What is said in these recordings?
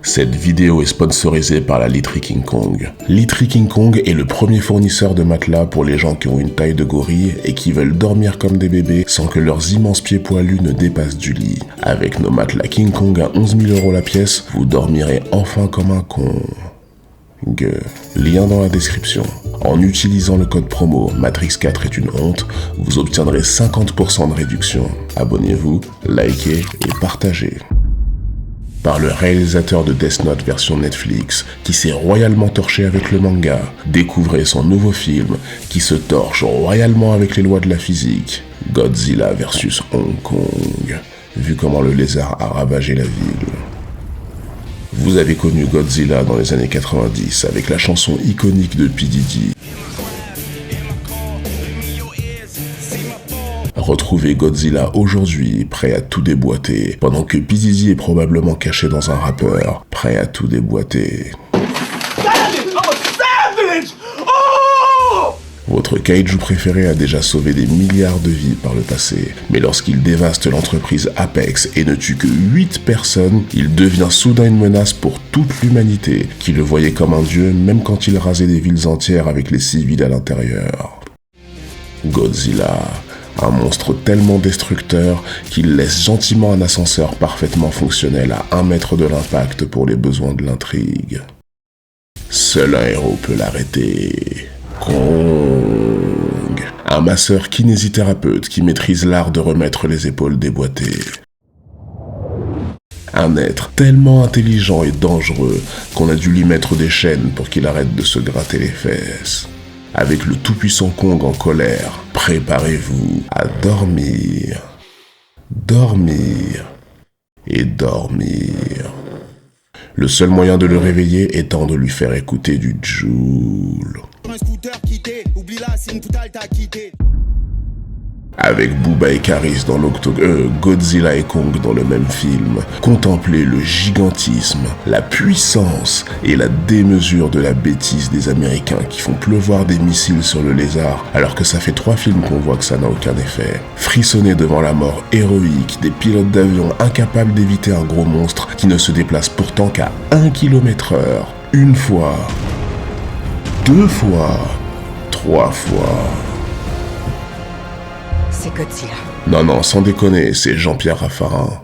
Cette vidéo est sponsorisée par la literie King Kong. Literie King Kong est le premier fournisseur de matelas pour les gens qui ont une taille de gorille et qui veulent dormir comme des bébés sans que leurs immenses pieds poilus ne dépassent du lit. Avec nos matelas King Kong à 11 000 € la pièce, vous dormirez enfin comme un con. Lien dans la description. En utilisant le code promo Matrix4 est une honte, vous obtiendrez 50% de réduction. Abonnez-vous, likez et partagez. Par le réalisateur de Death Note version Netflix, qui s'est royalement torché avec le manga, découvrez son nouveau film, qui se torche royalement avec les lois de la physique, Godzilla vs Hong Kong, vu comment le lézard a ravagé la ville. Vous avez connu Godzilla dans les années 90 avec la chanson iconique de P. Diddy. Retrouvez Godzilla aujourd'hui, prêt à tout déboîter, pendant que P. Diddy est probablement caché dans un rappeur, prêt à tout déboîter. Votre kaiju préféré a déjà sauvé des milliards de vies par le passé, mais lorsqu'il dévaste l'entreprise Apex et ne tue que 8 personnes, il devient soudain une menace pour toute l'humanité, qui le voyait comme un dieu même quand il rasait des villes entières avec les civils à l'intérieur. Godzilla, un monstre tellement destructeur qu'il laisse gentiment un ascenseur parfaitement fonctionnel à 1 mètre de l'impact pour les besoins de l'intrigue. Seul un héros peut l'arrêter. Kong, un masseur kinésithérapeute qui maîtrise l'art de remettre les épaules déboîtées. Un être tellement intelligent et dangereux qu'on a dû lui mettre des chaînes pour qu'il arrête de se gratter les fesses. Avec le tout-puissant Kong en colère, préparez-vous à dormir, dormir et dormir. Le seul moyen de le réveiller étant de lui faire écouter du Joule. Avec Booba et Karis dans Godzilla et Kong dans le même film, contemplez le gigantisme, la puissance et la démesure de la bêtise des Américains qui font pleuvoir des missiles sur le lézard alors que ça fait 3 films qu'on voit que ça n'a aucun effet. Frissonnez devant la mort héroïque des pilotes d'avion incapables d'éviter un gros monstre qui ne se déplace pourtant qu'à 1 km/h. 1 fois, 2 fois, 3 fois. C'est Godzilla. Non, sans déconner, c'est Jean-Pierre Raffarin.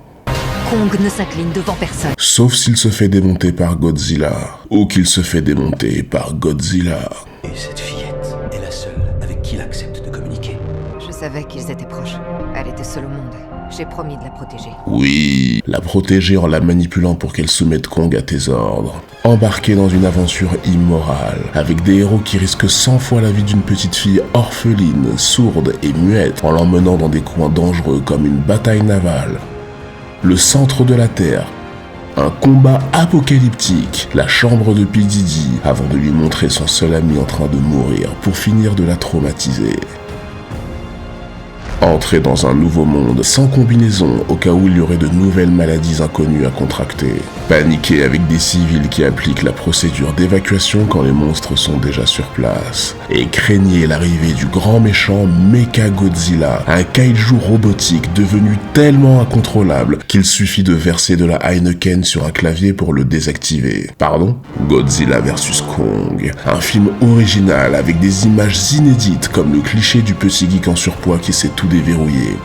Kong ne s'incline devant personne. Sauf s'il se fait démonter par Godzilla, ou qu'il se fait démonter par Godzilla. Et cette fillette est la seule avec qui il accepte de communiquer. Je savais qu'ils étaient proches. Elle était seule au monde. J'ai promis de la protéger. Oui, la protéger en la manipulant pour qu'elle soumette Kong à tes ordres. Embarqué dans une aventure immorale, avec des héros qui risquent 100 fois la vie d'une petite fille orpheline, sourde et muette, en l'emmenant dans des coins dangereux comme une bataille navale. Le centre de la Terre. Un combat apocalyptique, la chambre de P. Diddy, avant de lui montrer son seul ami en train de mourir pour finir de la traumatiser. Entrer dans un nouveau monde sans combinaison au cas où il y aurait de nouvelles maladies inconnues à contracter. Paniquer avec des civils qui appliquent la procédure d'évacuation quand les monstres sont déjà sur place. Et craignez l'arrivée du grand méchant Mechagodzilla, un kaiju robotique devenu tellement incontrôlable qu'il suffit de verser de la Heineken sur un clavier pour le désactiver. Pardon ? Godzilla vs Kong, un film original avec des images inédites comme le cliché du petit geek en surpoids qui sait tout déverrouiller.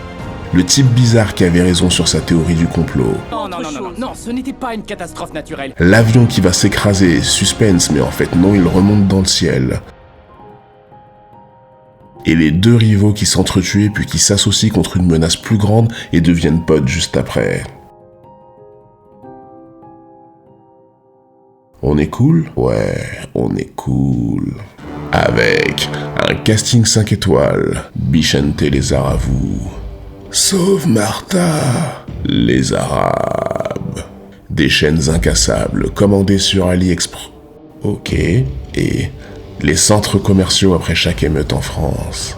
Le type bizarre qui avait raison sur sa théorie du complot. Non, ce n'était pas une catastrophe naturelle. L'avion qui va s'écraser, suspense, mais en fait non, il remonte dans le ciel. Et les 2 rivaux qui s'entretuent puis qui s'associent contre une menace plus grande et deviennent potes juste après. On est cool ? Ouais, on est cool. Avec un casting 5 étoiles, Bichente les Arabes. Sauf Martha, les Arabes. Des chaînes incassables commandées sur AliExpress. Ok. Et les centres commerciaux après chaque émeute en France.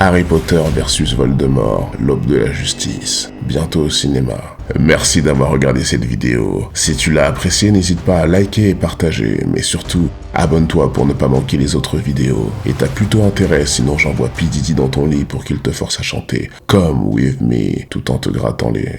Harry Potter versus Voldemort, l'aube de la justice, bientôt au cinéma. Merci d'avoir regardé cette vidéo. Si tu l'as appréciée, n'hésite pas à liker et partager, mais surtout, abonne-toi pour ne pas manquer les autres vidéos. Et t'as plutôt intérêt, sinon j'envoie P. Diddy dans ton lit pour qu'il te force à chanter Come With Me, tout en te grattant les...